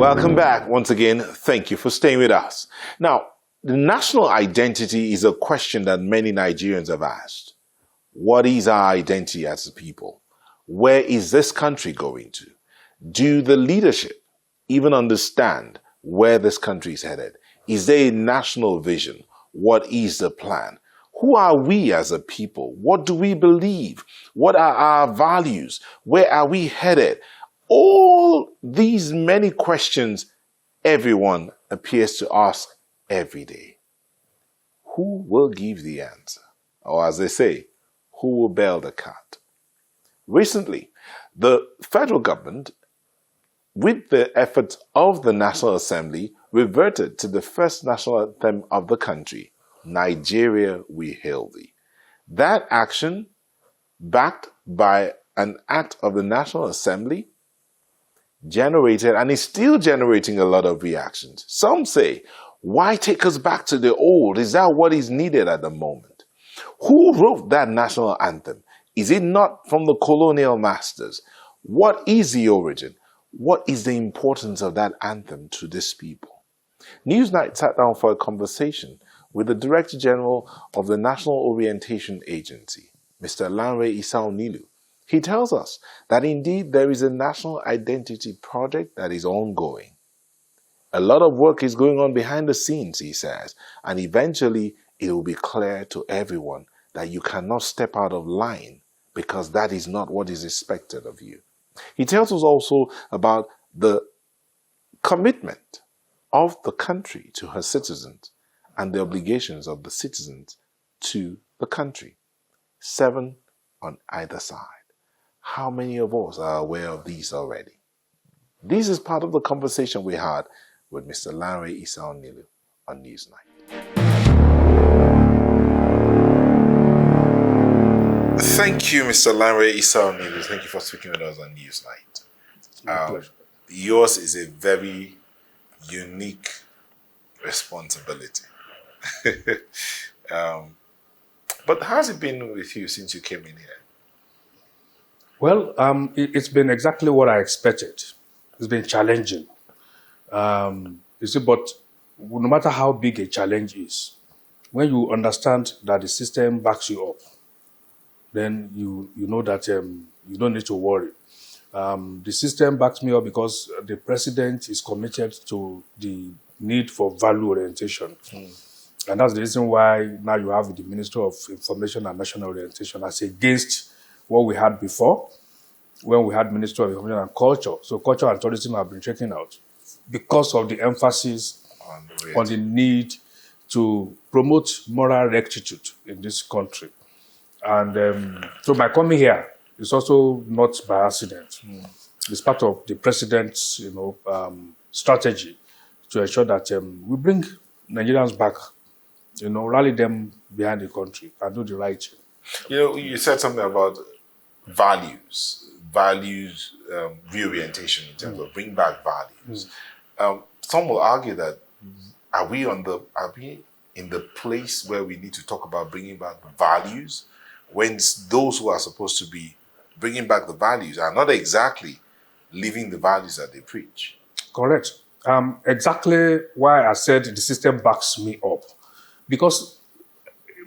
Welcome back. Once again, thank you for staying with us. Now, the national identity is a question that many Nigerians have asked. What is our identity as a people? Where is this country going to? Do the leadership even understand where this country is headed? Is there a national vision? What is the plan? Who are we as a people? What do we believe? What are our values? Where are we headed? All these many questions everyone appears to ask every day. Who will give the answer? Or as they say, who will bail the cat? Recently, the federal government, with the efforts of the National Assembly, reverted to the first national anthem of the country, Nigeria We Hail Thee. That action, backed by an act of the National Assembly, generated and is still generating a lot of reactions. Some say, why take us back to the old? Is that what is needed at the moment? Who wrote that national anthem? Is it not from the colonial masters? What is the origin? What is the importance of that anthem to this people? Newsnight sat down for a conversation with the Director General of the National Orientation Agency, Mr. Lanre Isao Nilu. He tells us that indeed there is a national identity project that is ongoing. A lot of work is going on behind the scenes, he says, and eventually it will be clear to everyone that you cannot step out of line because that is not what is expected of you. He tells us also about the commitment of the country to her citizens and the obligations of the citizens to the country. 7 on either side. How many of us are aware of these already? This is part of the conversation we had with Mr. Lanre Isao Nilu on Newsnight. Thank you, Mr. Lanre Isao Nilu. Thank you for speaking with us on Newsnight. Yours is a very unique responsibility. But how's it been with you since you came in here? Well, it's been exactly what I expected. It's been challenging. You see, but no matter how big a challenge is, when you understand that the system backs you up, then you know that you don't need to worry. The system backs me up because the president is committed to the need for value orientation. And that's the reason why now you have the Ministry of Information and National Orientation as against what we had before, when we had Ministry of Information and Culture. So culture and tourism have been taken out because of the emphasis on the need to promote moral rectitude in this country. And so my coming here is also not by accident. It's part of the president's, strategy to ensure that we bring Nigerians back, rally them behind the country and do the right thing. You said something about values reorientation in terms of bring back values. Some will argue that are we in the place where we need to talk about bringing back values when those who are supposed to be bringing back the values are not exactly living the values that they preach? Correct. Exactly why I said the system backs me up, because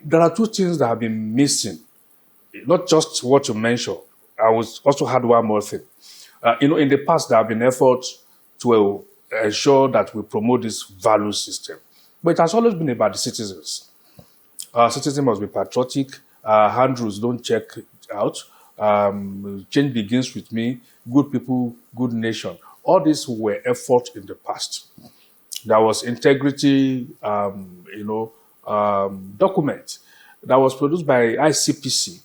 there are two things that have been missing. Not just what you mentioned. I was also had one more thing. In the past, there have been efforts to ensure that we promote this value system. But it has always been about the citizens. Citizens must be patriotic. Hand rules don't check out. Change begins with me. Good people, good nation. All these were efforts in the past. There was integrity, document that was produced by ICPC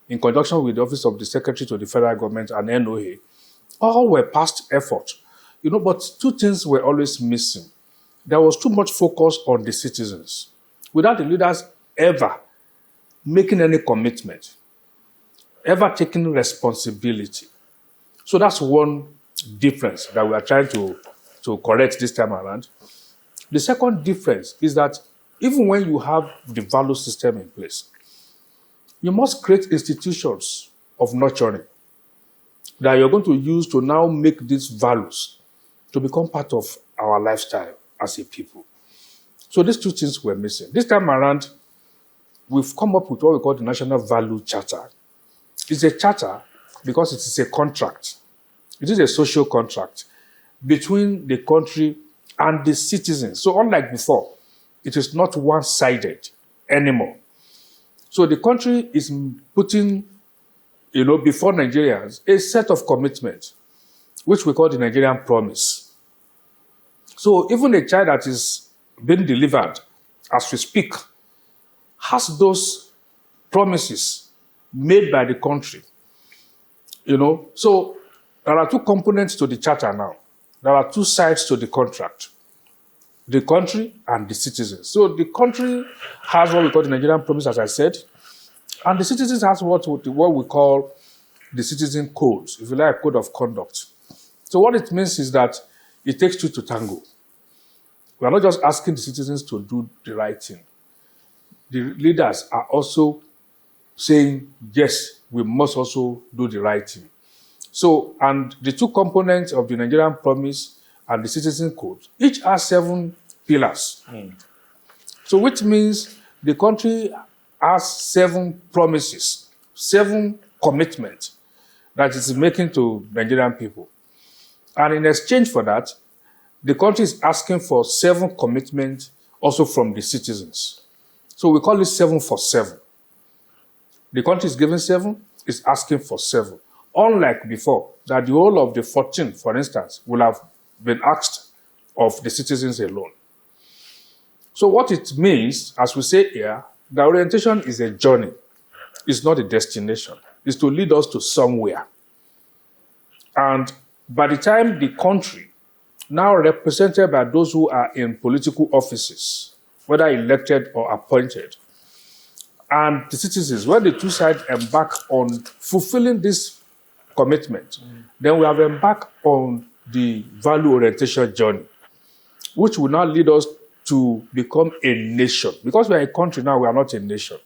in conjunction with the Office of the Secretary to the Federal Government and NOA. All were past efforts. But two things were always missing. There was too much focus on the citizens without the leaders ever making any commitment, ever taking responsibility. So that's one difference that we are trying to correct this time around. The second difference is that even when you have the value system in place, you must create institutions of nurturing that you're going to use to now make these values to become part of our lifestyle as a people. So these two things were missing. This time around, we've come up with what we call the National Value Charter. It's a charter because it is a contract. It is a social contract between the country and the citizens. So unlike before, it is not one-sided anymore. So the country is putting, before Nigerians, a set of commitments, which we call the Nigerian Promise. So even a child that is being delivered as we speak has those promises made by the country. So there are two components to the charter now. There are two sides to the contract: the country and the citizens. So the country has what we call the Nigerian Promise, as I said, and the citizens has what we call the citizen codes, if you like, code of conduct. So what it means is that it takes two to tango. We are not just asking the citizens to do the right thing. The leaders are also saying, yes, we must also do the right thing. So, and the two components of the Nigerian Promise and the Citizen Code, each has 7 pillars. So, which means the country has 7 promises, 7 commitments that it is making to Nigerian people. And in exchange for that, the country is asking for 7 commitments also from the citizens. So we call it 7 for 7. The country is giving 7, is asking for 7. Unlike before, that the whole of the 14, for instance, will have been asked of the citizens alone. So what it means, as we say here, the orientation is a journey. It's not a destination. It's to lead us to somewhere. And by the time the country, now represented by those who are in political offices, whether elected or appointed, and the citizens, when the two sides embark on fulfilling this commitment, then we have embarked on the value orientation journey, which will now lead us to become a nation. Because we are a country now, we are not a nation.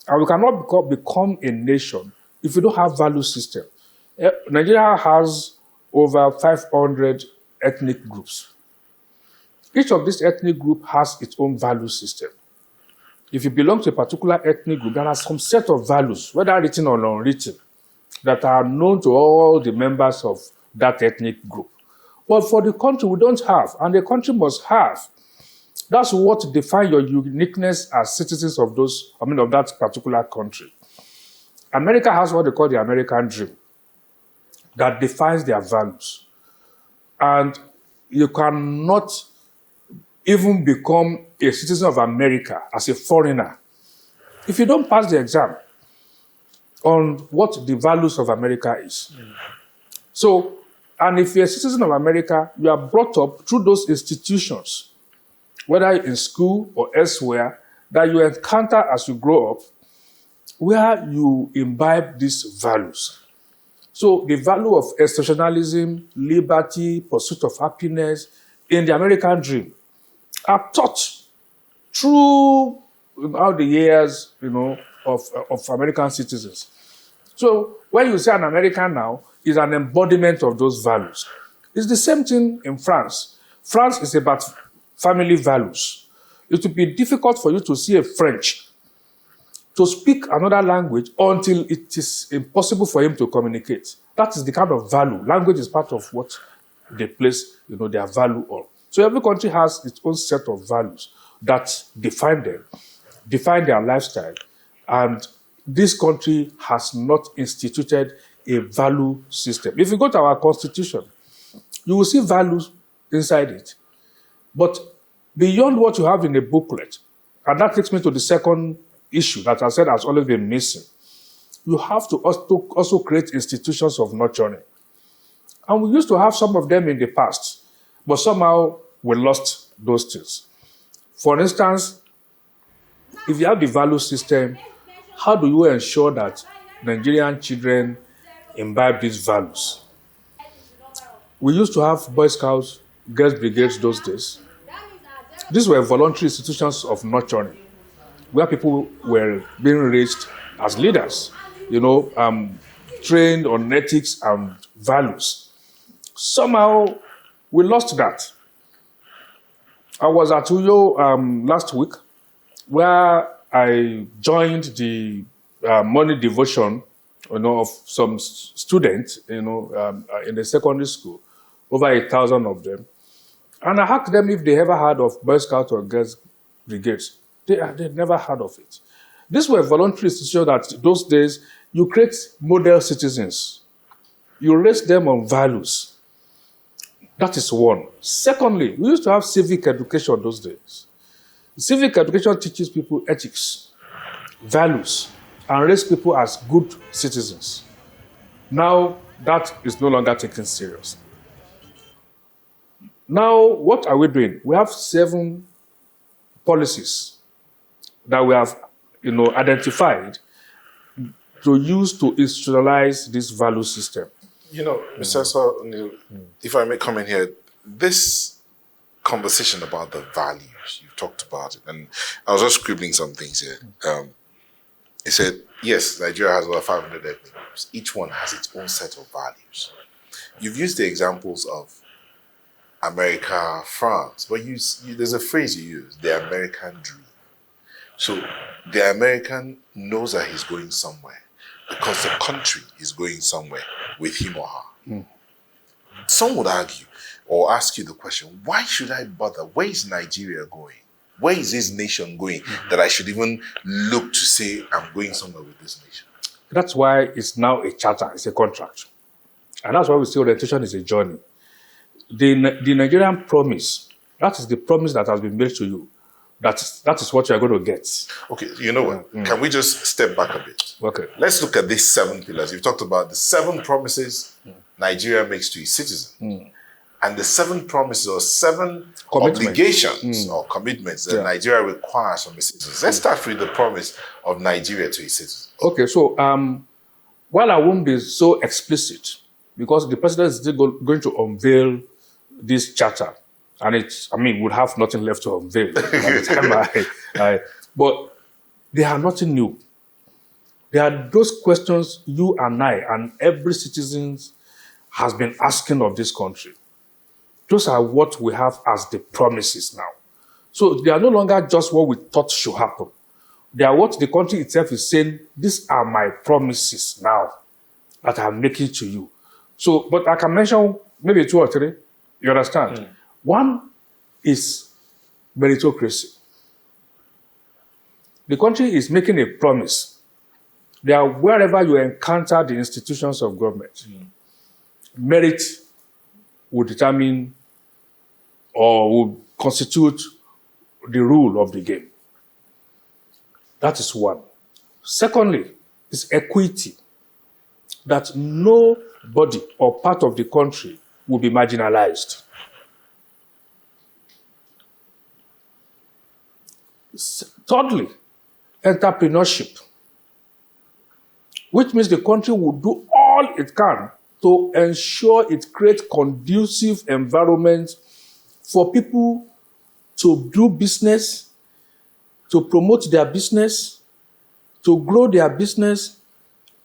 And we cannot become a nation if we don't have value system. Nigeria has over 500 ethnic groups. Each of these ethnic groups has its own value system. If you belong to a particular ethnic group, there are some set of values, whether written or unwritten, that are known to all the members of that ethnic group. But for the country, we don't have, and the country must have. That's what defines your uniqueness as citizens of that particular country. America has what they call the American dream that defines their values. And you cannot even become a citizen of America as a foreigner if you don't pass the exam on what the values of America is. So, and if you're a citizen of America, you are brought up through those institutions, whether in school or elsewhere, that you encounter as you grow up, where you imbibe these values. So the value of exceptionalism, liberty, pursuit of happiness in the American dream are taught throughout the years, of American citizens. So when you say an American now, is an embodiment of those values. It's the same thing in France. France is about family values. It would be difficult for you to see a French to speak another language until it is impossible for him to communicate. That is the kind of value. Language is part of what they place, their value on. So every country has its own set of values that define them, define their lifestyle. And this country has not instituted a value system. If you go to our constitution, you will see values inside it. But beyond what you have in a booklet, and that takes me to the second issue that I said has always been missing, you have to also create institutions of nurturing. And we used to have some of them in the past, but somehow we lost those things. For instance, if you have the value system, how do you ensure that Nigerian children imbibe these values? We used to have Boy Scouts, Girls Brigades those days. These were voluntary institutions of nurturing, where people were being raised as leaders, trained on ethics and values. Somehow, We lost that. I was at Uyo last week, where I joined the morning devotion, of some students, in the secondary school, over 1,000 of them. And I asked them if they ever heard of Boy Scouts or Girls Brigades. They'd never heard of it. These were voluntary institutions that those days you create model citizens. You raise them on values. That is one. Secondly, we used to have civic education those days. Civic education teaches people ethics, values, and raise people as good citizens. Now, that is no longer taken seriously. Now, what are we doing? We have 7 policies that we have, identified to use to institutionalize this value system. Mr. O'Neill, if I may come in here, this conversation about the values, you've talked about it, and I was just scribbling some things here. It said, yes, Nigeria has over 500 ethnic groups. Each one has its own set of values. You've used the examples of America, France, but there's a phrase you use, the American dream. So the American knows that he's going somewhere because the country is going somewhere with him or her. Some would argue or ask you the question, why should I bother? Where is Nigeria going? Where is this nation going that I should even look to say I'm going somewhere with this nation? That's why it's now a charter, it's a contract. And that's why we say orientation is a journey. The Nigerian promise, that is the promise that has been made to you. That is what you are going to get. Okay, you know what? Can we just step back a bit? Okay. Let's look at these 7 pillars. You've talked about the 7 promises Nigeria makes to its citizens. And the 7 promises or 7 obligations or commitments that Nigeria requires from its citizens. Let's start with the promise of Nigeria to its citizens. Okay, so while I won't be so explicit, because the president is still going to unveil this charter, and would have nothing left to unveil by the time but they are nothing new. They are those questions you and I and every citizen has been asking of this country. Those are what we have as the promises now. So they are no longer just what we thought should happen. They are what the country itself is saying, these are my promises now that I'm making to you. So, but I can mention maybe 2 or 3. You understand? One is meritocracy. The country is making a promise that wherever you encounter the institutions of government, merit will determine or will constitute the rule of the game. That is one. Secondly, is equity, that nobody or part of the country will be marginalized. Thirdly, entrepreneurship, which means the country will do all it can to ensure it creates conducive environment for people to do business, to promote their business, to grow their business,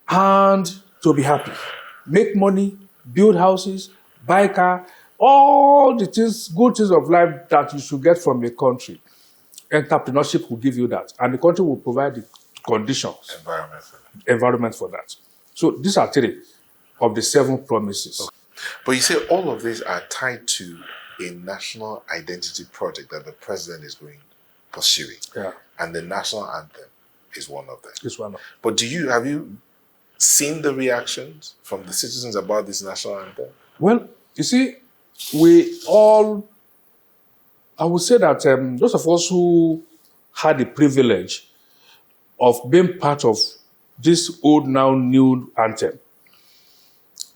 and to be happy. Make money, build houses, buy car, all the things, good things of life that you should get from a country. Entrepreneurship will give you that, and the country will provide the conditions, environment for that. So these are 3 of the 7 promises. Okay. But you say all of these are tied to a national identity project that the president is pursuing. Yeah. And the national anthem is one of them. It's one of them. But have you seen the reactions from the citizens about this national anthem? Well, you see, I would say that those of us who had the privilege of being part of this old, now new anthem,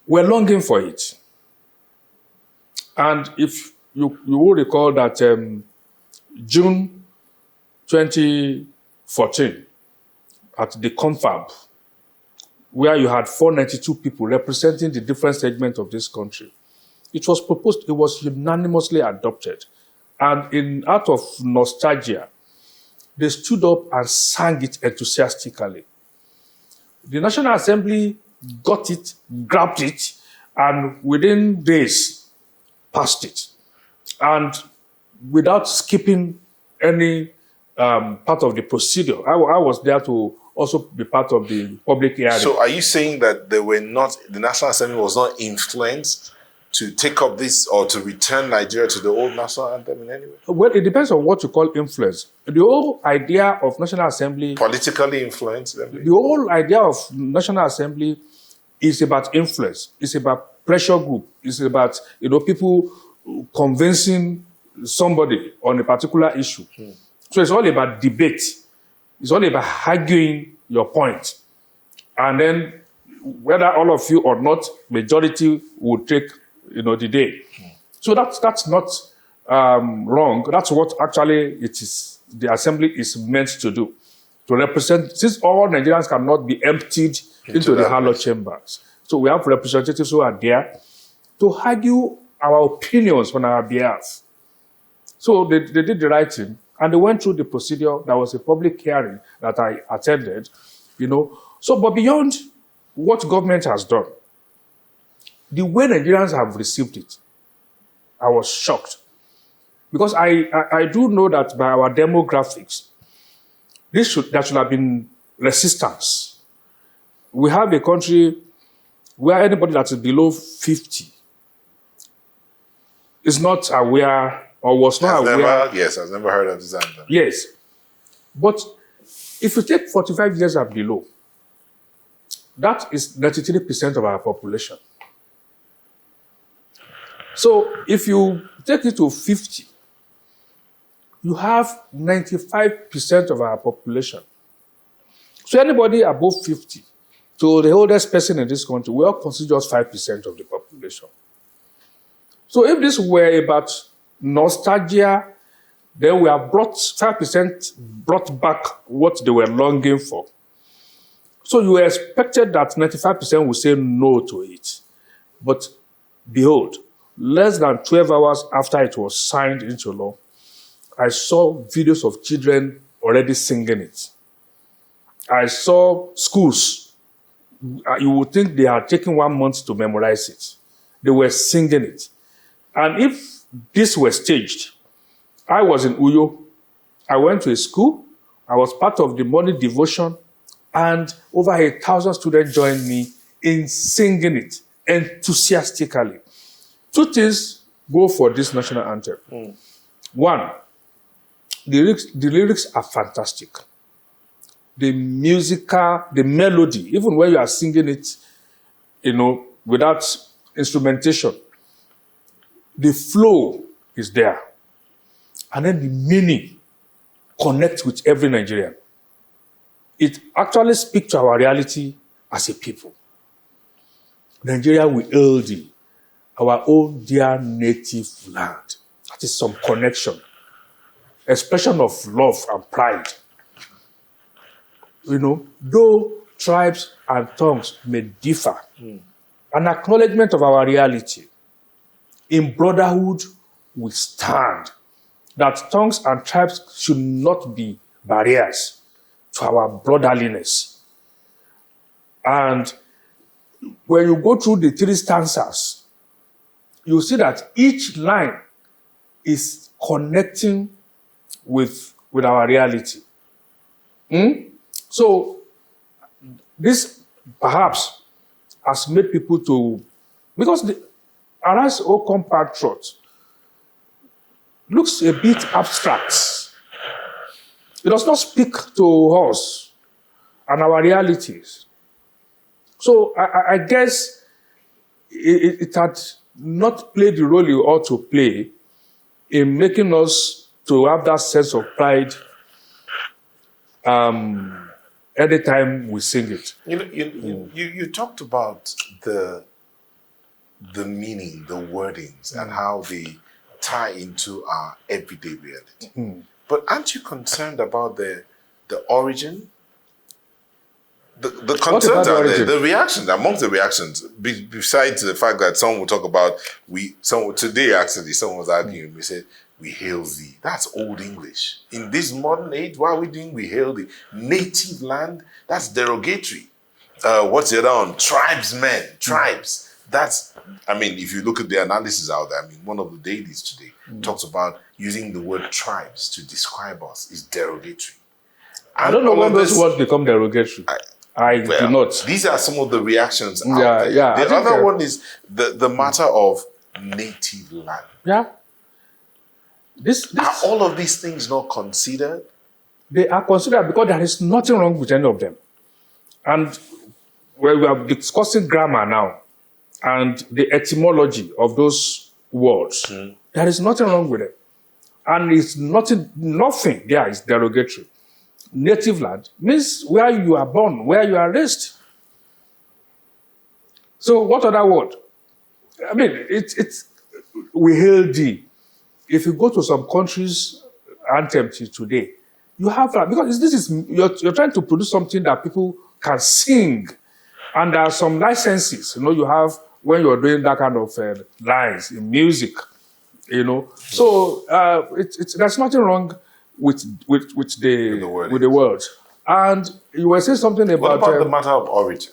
we're longing for it. And if you will recall that June 2014, at the confab, where you had 492 people representing the different segments of this country, it was proposed, it was unanimously adopted. And out of nostalgia, they stood up and sang it enthusiastically. The National Assembly got it, grabbed it, and within days, passed it. And without skipping any part of the procedure. I was there to also be part of the public hearing. So are you saying that the National Assembly was not influenced to take up this or to return Nigeria to the old national anthem in any way? Well, it depends on what you call influence. The whole idea of National Assembly... Politically influenced? The whole idea of National Assembly is about influence. It's about pressure group. It's about, people convincing somebody on a particular issue. So it's all about debate. It's all about arguing your point. And then whether all of you or not, majority will take, the day. So that's not wrong. That's what actually it is. The assembly is meant to do, to represent. Since all Nigerians cannot be emptied into the hollow chambers, so we have representatives who are there to argue our opinions on our behalf. So they did the right thing, and they went through the procedure. There was a public hearing that I attended, So, but beyond what government has done, the way Nigerians have received it, I was shocked. Because I do know that by our demographics, there should have been resistance. We have a country where anybody that is below 50 is not aware or was not aware. Yes, I've never heard of this anthem. Yes. But if you take 45 years and below, that is 93% of our population. So if you take it to 50, you have 95% of our population. So anybody above 50, so the oldest person in this country, we all consider just 5% of the population. So if this were about nostalgia, then we have 5% brought back what they were longing for. So you expected that 95% would say no to it. But behold, less than 12 hours after it was signed into law, I saw videos of children already singing it. I saw schools. You would think they had taken 1 month to memorize it. They were singing it. And if this were staged, I was in Uyo. I went to a school. I was part of the morning devotion. And over 1,000 students joined me in singing it enthusiastically. Two things go for this national anthem. One, the lyrics are fantastic. The melody, even when you are singing it, without instrumentation, the flow is there. And then the meaning connects with every Nigerian. It actually speaks to our reality as a people. Nigeria will hail thee, our own dear native land. That is some connection. Expression of love and pride. Though tribes and tongues may differ, an acknowledgement of our reality. In brotherhood, we stand. That tongues and tribes should not be barriers to our brotherliness. And when you go through the 3 stanzas, you see that each line is connecting with our reality. So this perhaps has made people to, because Arise, O compatriot looks a bit abstract. It does not speak to us and our realities. So I guess it had not played the role it ought to play in making us to have that sense of pride anytime we sing it. You talked about the meaning, the wordings, and how they tie into our everyday reality. But aren't you concerned about the origin? The concerns are the reactions, amongst the reactions, besides the fact that someone will talk about, today actually, someone was arguing, we said, we hail thee. That's old English. In this modern age, why are we doing we hail thee? Native land, that's derogatory. What's the other one? Tribesmen, tribes. That's, I mean, if you look at the analysis out there, I mean, one of the dailies today talks about using the word tribes to describe us is derogatory. I don't know when those words become derogatory. I do not. These are some of the reactions out Yeah, there. yeah. The other one is the matter of native land. Yeah. Are all of these things not considered? They are considered because there is nothing wrong with any of them. And when we are discussing grammar now and the etymology of those words, there is nothing wrong with it. And it's nothing there is derogatory. Native land means where you are born, where you are raised. So what other word? I mean, it's we hail thee. If you go to some countries' anthem today, you have that because this is you're trying to produce something that people can sing, and there are some licenses. You have when you're doing that kind of lines in music. So there's nothing wrong with the words. And you were saying something about what about the matter of origin?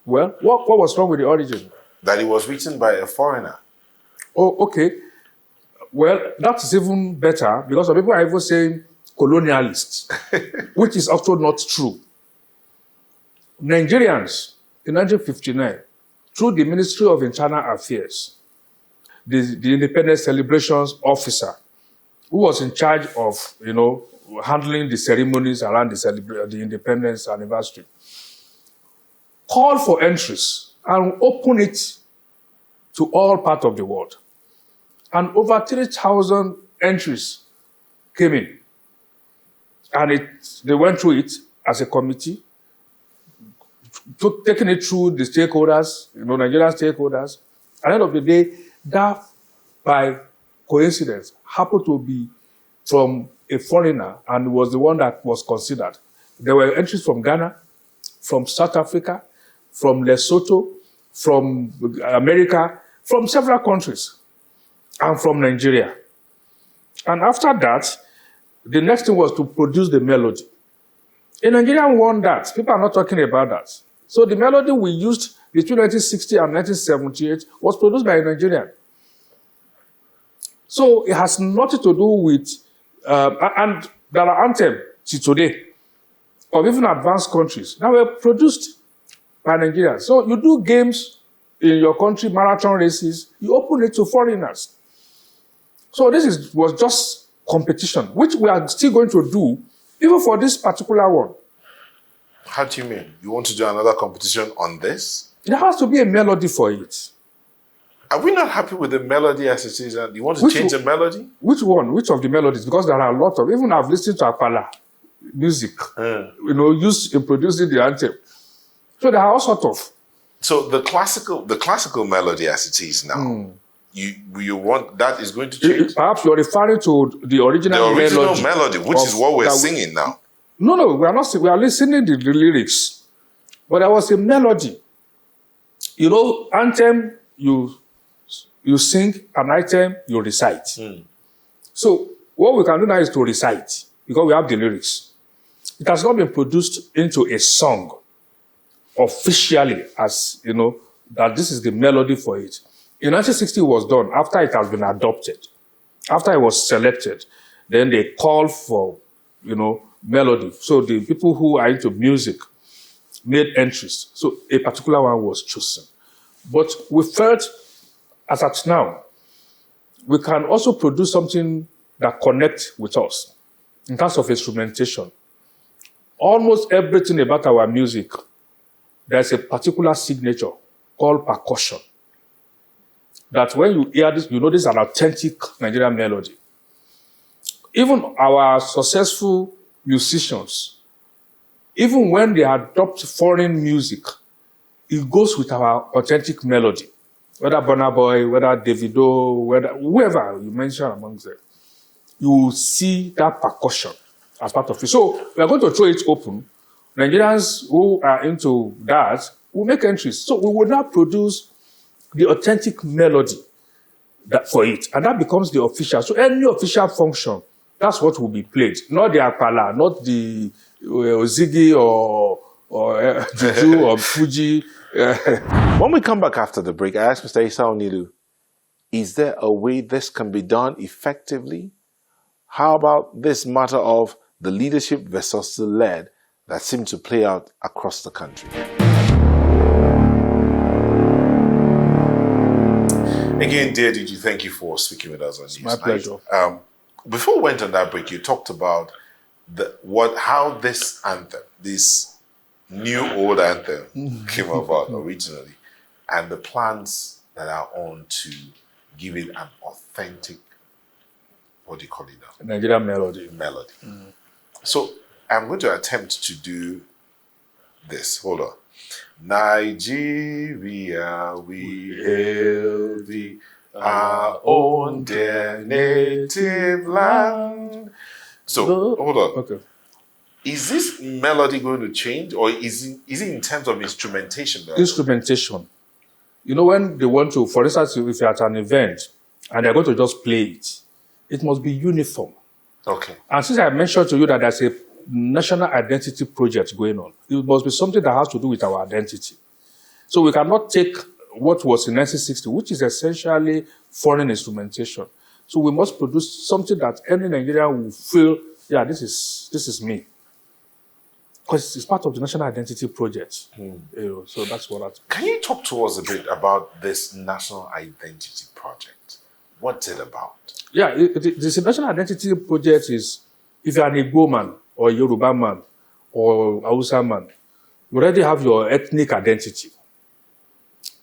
Well, what was wrong with the origin? That it was written by a foreigner. Oh, okay. Well, that is even better because some people are even saying colonialists, which is also not true. Nigerians in 1959, through the Ministry of Internal Affairs, the Independence Celebrations Officer, who was in charge of, handling the ceremonies around the Independence anniversary, called for entries and open it to all parts of the world. And over 3,000 entries came in. And they went through it as a committee, taking it through the stakeholders, Nigerian stakeholders. At the end of the day, that, by coincidence, happened to be from a foreigner and was the one that was considered. There were entries from Ghana, from South Africa, from Lesotho, from America, from several countries, and from Nigeria. And after that, the next thing was to produce the melody. A Nigerian won that. People are not talking about that. So the melody we used between 1960 and 1978 was produced by a Nigerian. So it has nothing to do with, and there are anthems today of even advanced countries that were produced by Nigerians. So you do games in your country, marathon races, you open it to foreigners. So this was just competition, which we are still going to do, even for this particular one. How do you mean? You want to do another competition on this? There has to be a melody for it. Are we not happy with the melody as it is? You want to change the melody? Which one? Which of the melodies? Because there are a lot of, even I've listened to Apala music, used in producing the anthem. So there are all sorts of. So the classical melody as it is now, you want that is going to change? Perhaps you're referring to the original melody, which is what we're singing now. No, we are not. We are listening to the lyrics, but there was a melody. Anthem you sing, an item you recite. So what we can do now is to recite because we have the lyrics. It has not been produced into a song officially, as that this is the melody for it. In 1960, it was done after it has been adopted, after it was selected. Then they called for melody. So the people who are into music made entries. So a particular one was chosen. But we felt, as at now, we can also produce something that connects with us in terms of instrumentation. Almost everything about our music, there's a particular signature called percussion. That when you hear this, this is an authentic Nigerian melody. Even our successful musicians, even when they adopt foreign music, it goes with our authentic melody. Whether Burna Boy, whether Davido, whether whoever you mention amongst them, you will see that percussion as part of it. So we are going to throw it open. Nigerians who are into that will make entries. So we will now produce the authentic melody for it, and that becomes the official. So any official function, that's what will be played. Not the Apala, not the Ziggy or Juju or Fuji. When we come back after the break, I asked Mr. Issa Onilu, is there a way this can be done effectively? How about this matter of the leadership versus the led that seem to play out across the country? Again, dear Digi, thank you for speaking with us on Newsnight. My pleasure. Before we went on that break, you talked about how this anthem, this new old anthem, came about originally, and the plans that are on to give it an authentic, what do you call it now? Nigerian melody. So I'm going to attempt to do this. Hold on. Nigeria, we hail thee, our own dear native land. So, hold on. Okay. Is this melody going to change, or is it in terms of instrumentation? Instrumentation. You know, when they want to, for instance, if you're at an event and they're going to just play it, it must be uniform. Okay. And since I mentioned to you that there's a national identity project going on, it must be something that has to do with our identity. So we cannot take what was in 1960, which is essentially foreign instrumentation. So we must produce something that any Nigerian will feel, yeah, this is me. Because it's part of the national identity project. You know, so that's what Can you talk to us a bit about this national identity project? What's it about? Yeah, this national identity project is, if you're an Igbo man, or a Yoruba man, or Hausa man, you already have your ethnic identity.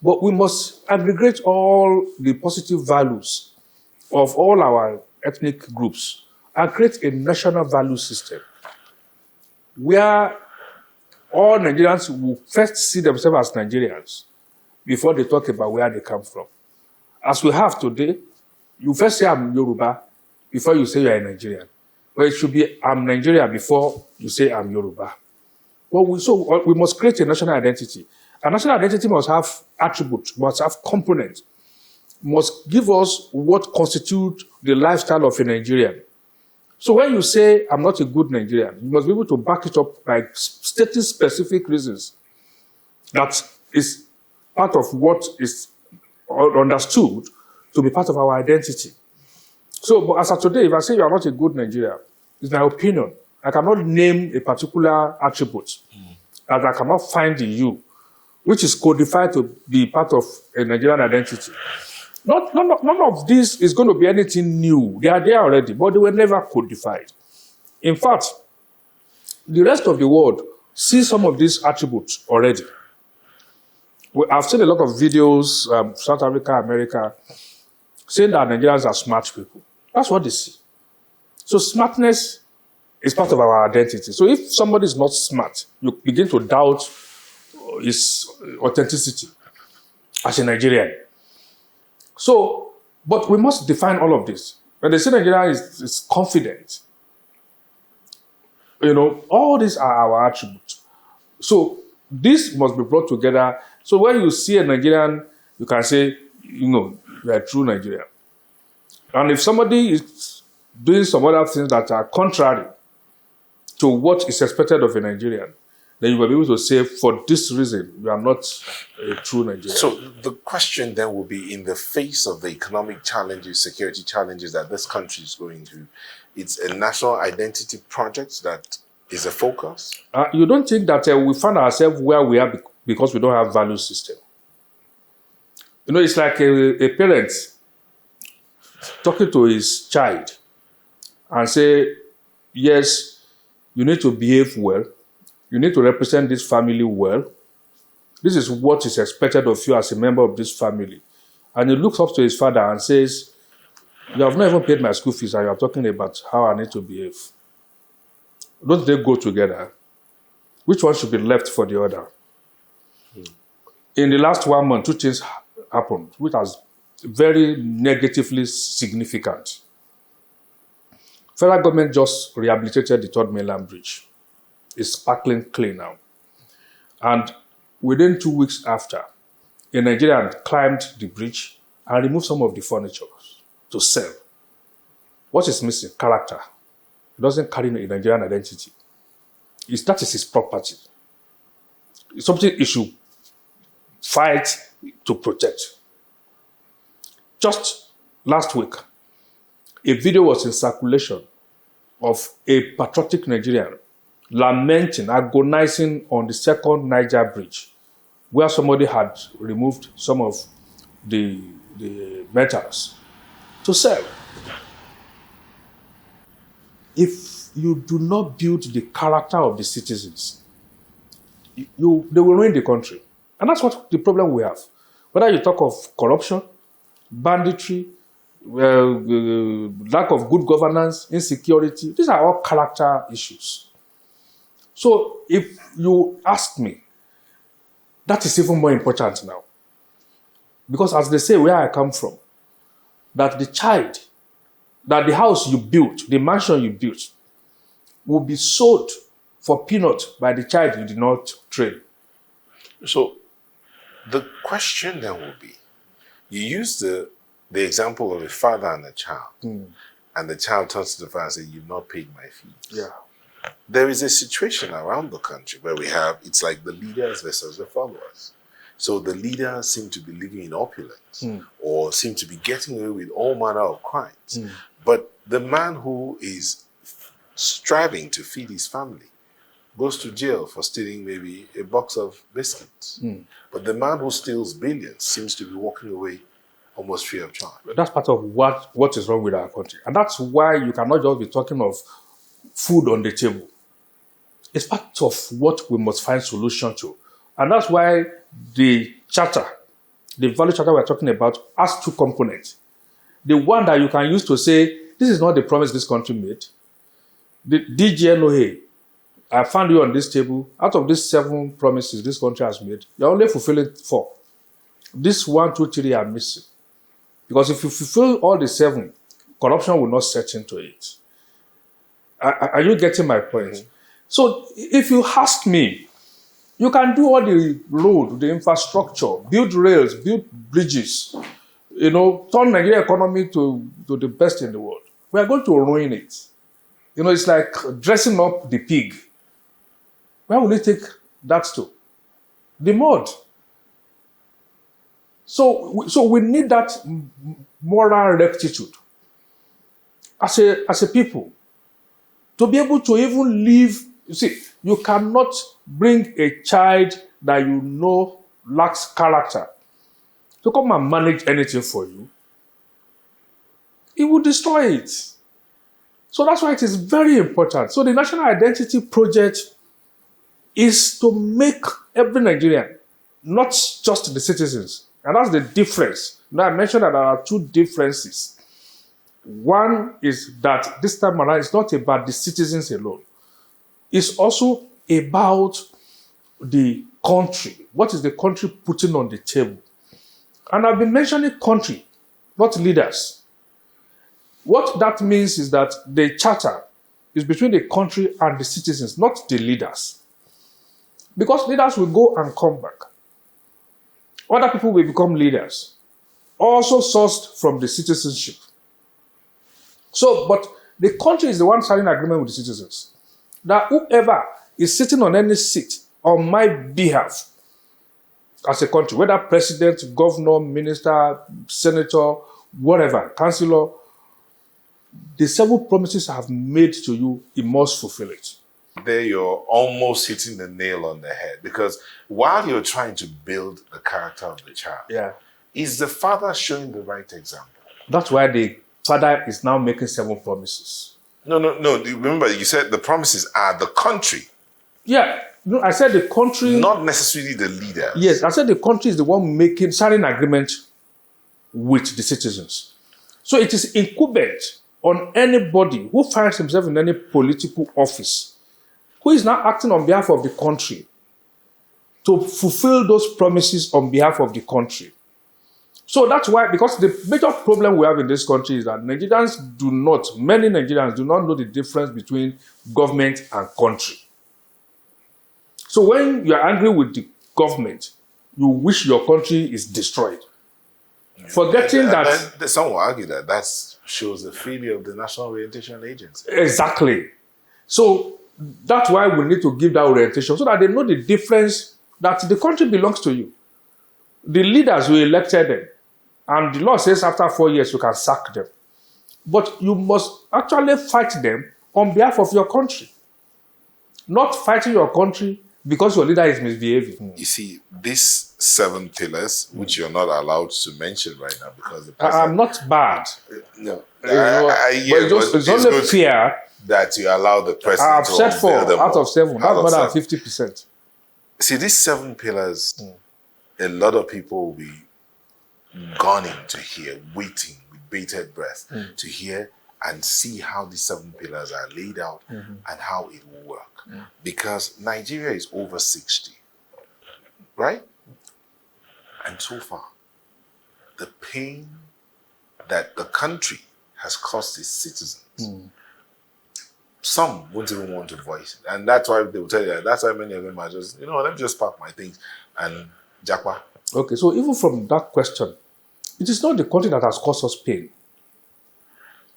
But we must aggregate all the positive values of all our ethnic groups and create a national value system where all Nigerians will first see themselves as Nigerians before they talk about where they come from. As we have today, you first say I'm Yoruba before you say you're a Nigerian. But it should be I'm Nigeria before you say I'm Yoruba. But we must create a national identity. A national identity must have attributes, must have components, must give us what constitutes the lifestyle of a Nigerian. So when you say I'm not a good Nigerian, you must be able to back it up by stating specific reasons that is part of what is understood to be part of our identity. So, but as of today, if I say you are not a good Nigerian, it's my opinion. I cannot name a particular attribute that I cannot find in you, which is codified to be part of a Nigerian identity. None of this is going to be anything new. They are there already, but they were never codified. In fact, the rest of the world sees some of these attributes already. I've seen a lot of videos, South Africa, America, saying that Nigerians are smart people. That's what they see. So smartness is part of our identity. So if somebody is not smart, you begin to doubt his authenticity as a Nigerian. So, but we must define all of this. When they say Nigeria is confident, you know, all these are our attributes. So this must be brought together. So when you see a Nigerian, you can say, you know, you are a true Nigerian. And if somebody is doing some other things that are contrary to what is expected of a Nigerian, then you will be able to say, for this reason, you are not a true Nigerian. So the question then will be, in the face of the economic challenges, security challenges that this country is going through, it's a national identity project that is a focus? You don't think that we find ourselves where we are because we don't have value system? You know, it's like a parent talking to his child and say, yes, you need to behave well. You need to represent this family well. This is what is expected of you as a member of this family. And he looks up to his father and says, you have not even paid my school fees and you are talking about how I need to behave. Don't they go together? Which one should be left for the other? In the last 1 month, 2 things happened, which was very negatively significant. Federal government just rehabilitated the Third Mainland Bridge. It's sparkling clean now. And within 2 weeks after, a Nigerian climbed the bridge and removed some of the furniture to sell. What is missing? Character. He doesn't carry a Nigerian identity. That is his property. It's something he should fight to protect. Just last week, a video was in circulation of a patriotic Nigerian lamenting, agonizing on the second Niger bridge, where somebody had removed some of the metals to sell. If you do not build the character of the citizens, they will ruin the country. And that's what the problem we have. Whether you talk of corruption, banditry, lack of good governance, insecurity, these are all character issues. So if you ask me, that is even more important now. Because as they say where I come from, that the house you built, the mansion you built, will be sold for peanuts by the child you did not train. So the question then will be, you use the example of a father and a child, and the child turns to the father and says, "You've not paid my fees." Yeah. There is a situation around the country where it's like the leaders versus the followers. So the leaders seem to be living in opulence or seem to be getting away with all manner of crimes. But the man who is striving to feed his family goes to jail for stealing maybe a box of biscuits. But the man who steals billions seems to be walking away almost free of charge. That's part of what is wrong with our country. And that's why you cannot just be talking of food on the table. It's part of what we must find solution to. And that's why the charter, the value charter we're talking about, has two components. The one that you can use to say, this is not the promise this country made. The NOA, I found you on this table. Out of these 7 promises this country has made, you're only fulfilling 4. This 1, 2, 3 are missing. Because if you fulfill all the 7, corruption will not set into it. Are you getting my point? So if you ask me, you can do all the road, the infrastructure, build rails, build bridges, turn Nigeria economy to the best in the world. We are going to ruin it. It's like dressing up the pig. Where will it take that to? The mud. So we need that moral rectitude as a people to be able to even live. You see, you cannot bring a child that you know lacks character to come and manage anything for you. It will destroy it. So that's why it is very important. So the National Identity Project is to make every Nigerian, not just the citizens. And that's the difference. Now, I mentioned that there are 2 differences. One is that this time around, it's not about the citizens alone. It's also about the country. What is the country putting on the table? And I've been mentioning country, not leaders. What that means is that the charter is between the country and the citizens, not the leaders. Because leaders will go and come back. Other people will become leaders, also sourced from the citizenship. So, but the country is the one signing agreement with the citizens. That whoever is sitting on any seat on my behalf as a country, whether president, governor, minister, senator, whatever, councillor, the 7 promises I have made to you, you must fulfill it. There you're almost hitting the nail on the head, because while you're trying to build the character of the child, is the father showing the right example? That's why the father is now making 7 promises. No. Remember, you said the promises are the country. Yeah. No, I said the country. Not necessarily the leaders. Yes, I said the country is the one signing agreement with the citizens. So it is incumbent on anybody who finds himself in any political office, who is now acting on behalf of the country, to fulfill those promises on behalf of the country. So that's why, because the major problem we have in this country is that many Nigerians do not know the difference between government and country. So when you are angry with the government, you wish your country is destroyed. Forgetting that... Some will argue that shows the failure of the National Orientation Agency. Exactly. So that's why we need to give that orientation, so that they know the difference, that the country belongs to you. the leaders who elected them, and the law says after 4 years you can sack them. But you must actually fight them on behalf of your country, not fighting your country because your leader is misbehaving. You see, these 7 pillars, which you're not allowed to mention right now because the I'm not bad. No, But it's only fair that you allow the president I've to said 4 unveil them out all. of 7. That's more than 50%. See, these 7 pillars, a lot of people will be gunning to hear, waiting with bated breath to hear and see how these 7 pillars are laid out and how it will work. Because Nigeria is over 60, right? And so far, the pain that the country has caused its citizens, some won't even want to voice it. And that's why they will tell you that. That's why many of them are just, let me just pack my things and japa. Okay, so even from that question, it is not the country that has caused us pain.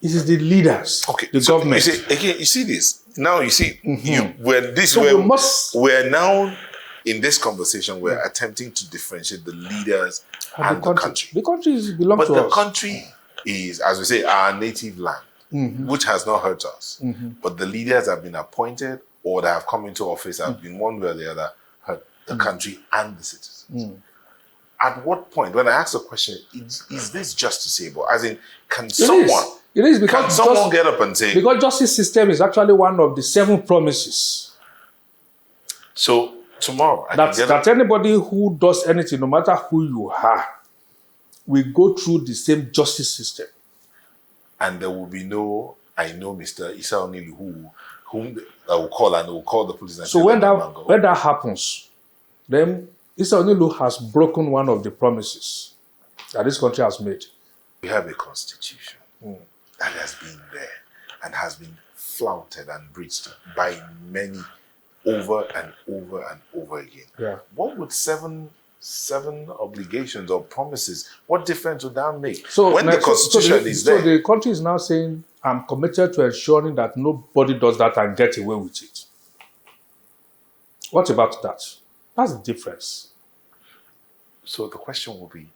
It is the leaders, the government. You see this. Now you see, we're now in this conversation, we're attempting to differentiate the leaders and the country. The country belongs to us. But the country is, as we say, our native land, which has not hurt us. But the leaders have been appointed or that have come into office have been one way or the other hurt the country and the citizens. At what point, when I ask the question, is this justiciable? As in, can someone get up and say... Because justice system is actually one of the 7 promises. So, tomorrow... That anybody who does anything, no matter who you are, will go through the same justice system. And there will be no... I know Mr. Issa Onilu whom I will call and will call the police and so when that happens, then Issa Onilu has broken one of the promises that this country has made. We have a constitution that has been there and has been flouted and breached by many over and over and over again. Yeah. What would seven obligations or promises, what difference would that make? So when the constitution is there. So the country is now saying, I'm committed to ensuring that nobody does that and get away with it. What about that? That's the difference. So the question will be,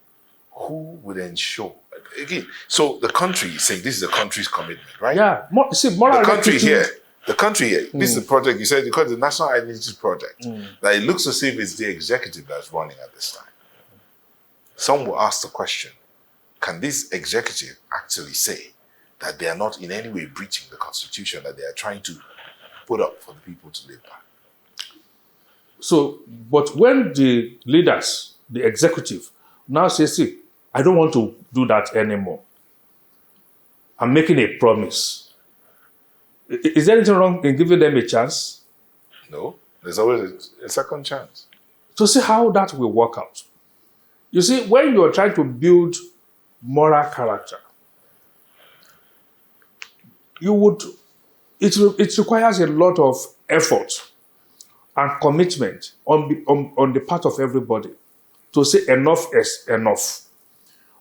who would ensure? Again, so the country is saying this is the country's commitment, right? Yeah. The country here, this is the project, you said, because the National Identity Project, that it looks as if it's the executive that's running at this time. Some will ask the question, can this executive actually say that they are not in any way breaching the constitution that they are trying to put up for the people to live by? So, but when the leaders, the executive, now say, see, I don't want to do that anymore. I'm making a promise. Is there anything wrong in giving them a chance? No, there's always a second chance. To see how that will work out. You see, when you're trying to build moral character, it requires a lot of effort and commitment on the part of everybody to say enough is enough.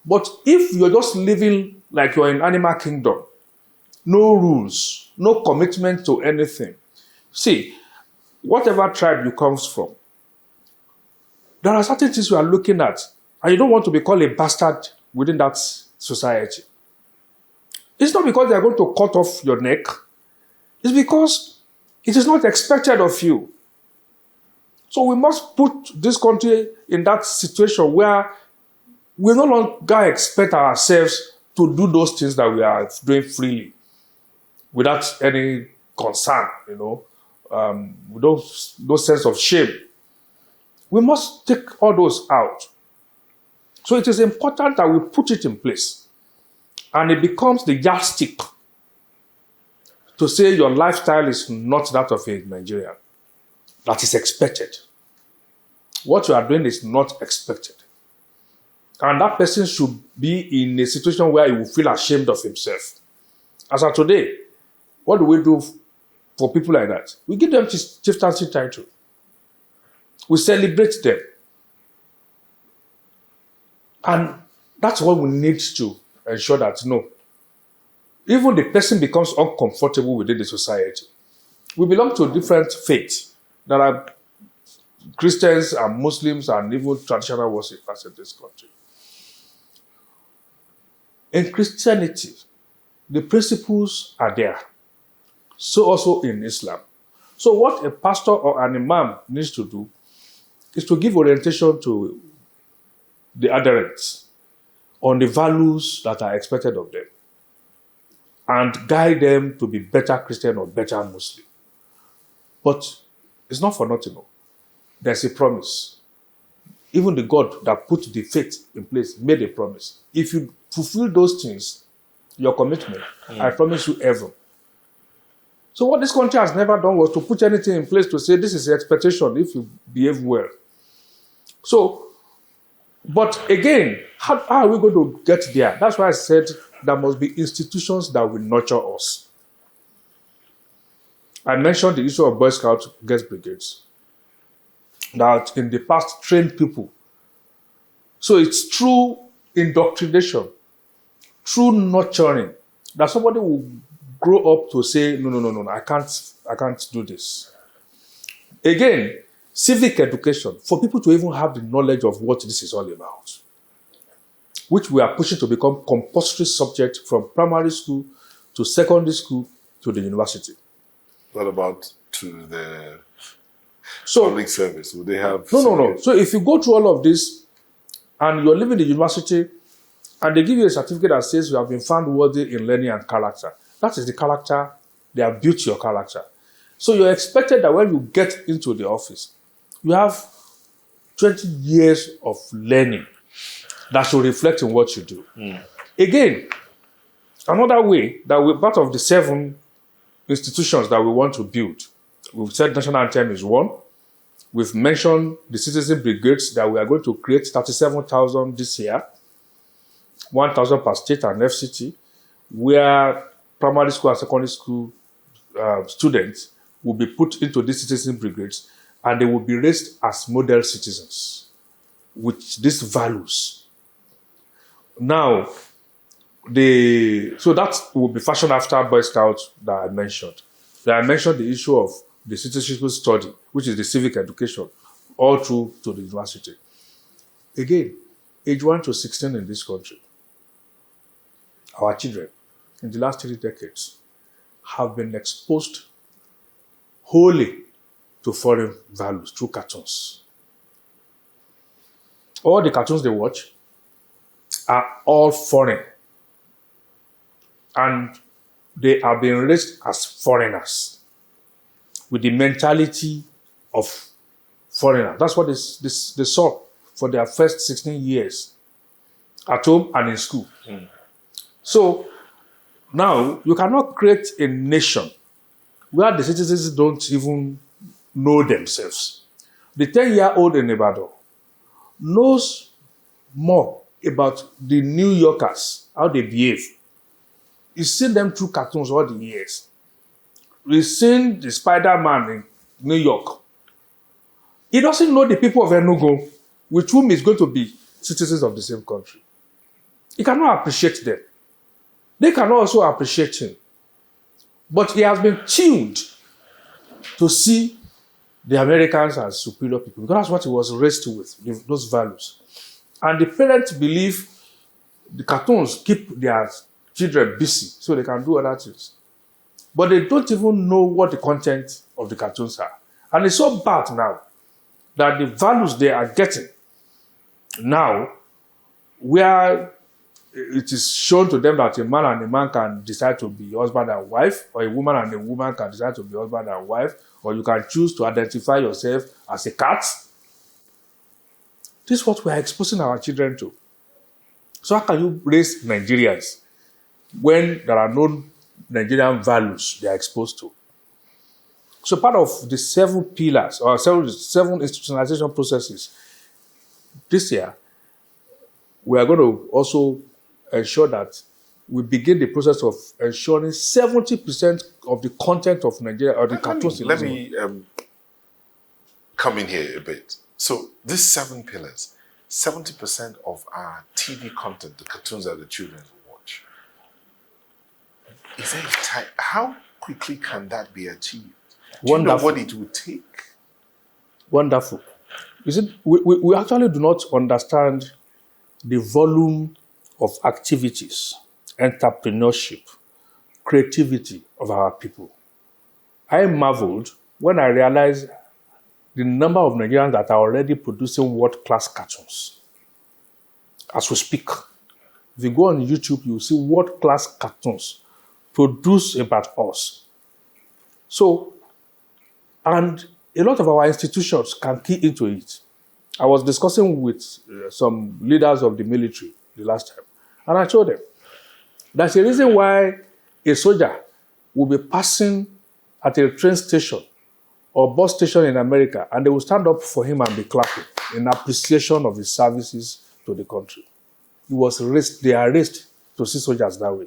But if you're just living like you're in animal kingdom, no rules, no commitment to anything. See, whatever tribe you come from, there are certain things you are looking at, and you don't want to be called a bastard within that society. It's not because they are going to cut off your neck. It's because it is not expected of you. So we must put this country in that situation where we no longer expect ourselves to do those things that we are doing freely without any concern, with no sense of shame. We must take all those out. So it is important that we put it in place. And it becomes the yardstick to say your lifestyle is not that of a Nigerian. That is expected. What you are doing is not expected. And that person should be in a situation where he will feel ashamed of himself. As of today, what do we do for people like that? We give them chieftaincy title. We celebrate them. And that's what we need to ensure that, even the person becomes uncomfortable within the society. We belong to different faiths. There are Christians and Muslims and even traditional worshippers in this country. In Christianity, the principles are there. So also in Islam. So what a pastor or an imam needs to do is to give orientation to the adherents on the values that are expected of them and guide them to be better Christian or better Muslim. But it's not for nothing. There's a promise. Even the God that put the faith in place made a promise. If you fulfill those things, your commitment, I promise you heaven. So what this country has never done was to put anything in place to say this is the expectation if you behave well. So, but again, how are we going to get there? That's why I said there must be institutions that will nurture us. I mentioned the issue of Boy Scouts, Girls Brigades, that in the past trained people. So it's through indoctrination, through nurturing, that somebody will grow up to say, no, I can't do this. Again, civic education, for people to even have the knowledge of what this is all about, which we are pushing to become compulsory subject from primary school to secondary school to the university. What about to the public service? Would they have... No. So if you go through all of this and you're leaving the university and they give you a certificate that says you have been found worthy in learning and character, that is the character, they have built your character. So you're expected that when you get into the office, you have 20 years of learning that should reflect in what you do. Again, another way that we're part of the 7 institutions that we want to build. We've said National Anthem is one. We've mentioned the citizen brigades that we are going to create 37,000 this year, 1,000 per state and FCT, where primary school and secondary school students will be put into these citizen brigades and they will be raised as model citizens with these values. Now, so that will be fashioned after Boy Scouts that I mentioned. Then I mentioned the issue of the citizenship study, which is the civic education, all through to the university. Again, age 1 to 16 in this country, our children, in the last 3 decades, have been exposed wholly to foreign values through cartoons. All the cartoons they watch are all foreign. And they are being raised as foreigners with the mentality of foreigners. That's what they saw for their first 16 years at home and in school. So now you cannot create a nation where the citizens don't even know themselves. The 10-year-old in Ibadan knows more about the New Yorkers, how they behave. He's seen them through cartoons all the years. We've seen the Spider-Man in New York. He doesn't know the people of Enugu, with whom he's going to be citizens of the same country. He cannot appreciate them. They cannot also appreciate him. But he has been tuned to see the Americans as superior people, because that's what he was raised with, those values. And the parents believe the cartoons keep their children busy so they can do other things. But they don't even know what the content of the cartoons are. And it's so bad now that the values they are getting now, where it is shown to them that a man and a man can decide to be husband and wife, or a woman and a woman can decide to be husband and wife, or you can choose to identify yourself as a cat. This is what we are exposing our children to. So how can you raise Nigerians when there are no Nigerian values they are exposed to? So part of the 7 pillars or 7 institutionalization processes this year, we are going to also ensure that we begin the process of ensuring 70% of the content of Nigeria or the cartoons. Let me come in here a bit. So these 7 pillars, 70% of our TV content, the cartoons that the children watch, is there a time? How quickly can that be achieved? Do you know what it would take? Wonderful. You see, we actually do not understand the volume of activities, entrepreneurship, creativity of our people. I marveled when I realized the number of Nigerians that are already producing world-class cartoons. As we speak, if you go on YouTube, you will see world-class cartoons produced about us. So, and a lot of our institutions can key into it. I was discussing with some leaders of the military the last time, and I told them that's the reason why a soldier will be passing at a train station or bus station in America, and they will stand up for him and be clapping in appreciation of his services to the country. He was raised, they are raised to see soldiers that way.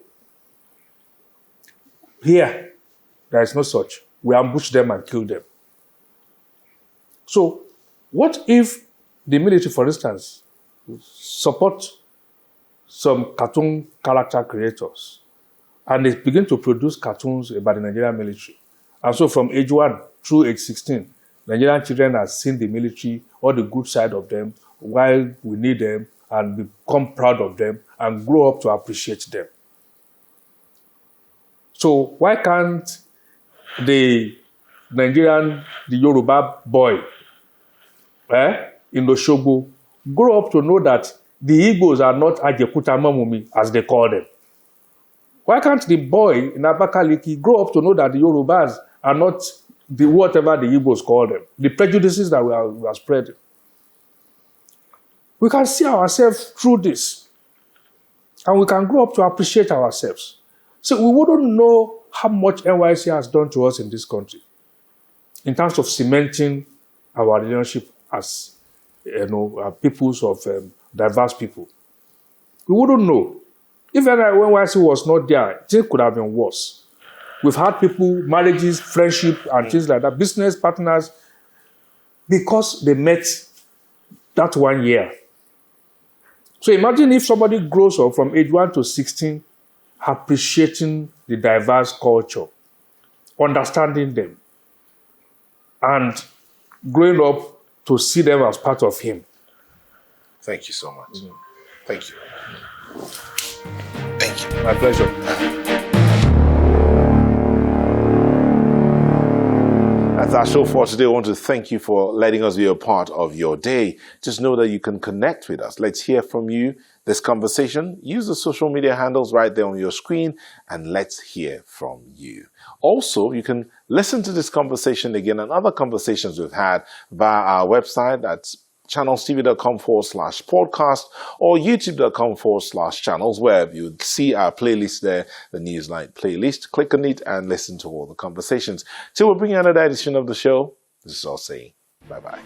Here, there is no such. We ambush them and kill them. So, what if the military, for instance, support some cartoon character creators and they begin to produce cartoons about the Nigerian military? And so from age 1 through age 16, Nigerian children have seen the military, all the good side of them, why we need them, and become proud of them and grow up to appreciate them. So why can't the Nigerian, the Yoruba boy in Osogbo grow up to know that the Igbos are not Ajekuta Mamumi, as they call them? Why can't the boy in Abakaliki grow up to know that the Yorubas are not the whatever the Igbos call them, the prejudices that we are spreading? We can see ourselves through this, and we can grow up to appreciate ourselves. So we wouldn't know how much NYC has done to us in this country in terms of cementing our relationship as peoples of diverse people. We wouldn't know. If NYC was not there, things could have been worse. We've had people, marriages, friendship, and things like that, business partners, because they met that 1 year. So imagine if somebody grows up from age 1 to 16, appreciating the diverse culture, understanding them, and growing up to see them as part of him. Thank you so much. Thank you. Thank you. My pleasure. That's our show for today. I want to thank you for letting us be a part of your day. Just know that you can connect with us. Let's hear from you. This conversation, use the social media handles right there on your screen, and let's hear from you. Also, you can listen to this conversation again and other conversations we've had via our website. That's channelstv.com/podcast or youtube.com/channels, where you would see our playlist there, the Newsnight playlist. Click on it and listen to all the conversations. Till we bring you another edition of the show, this is all saying bye-bye.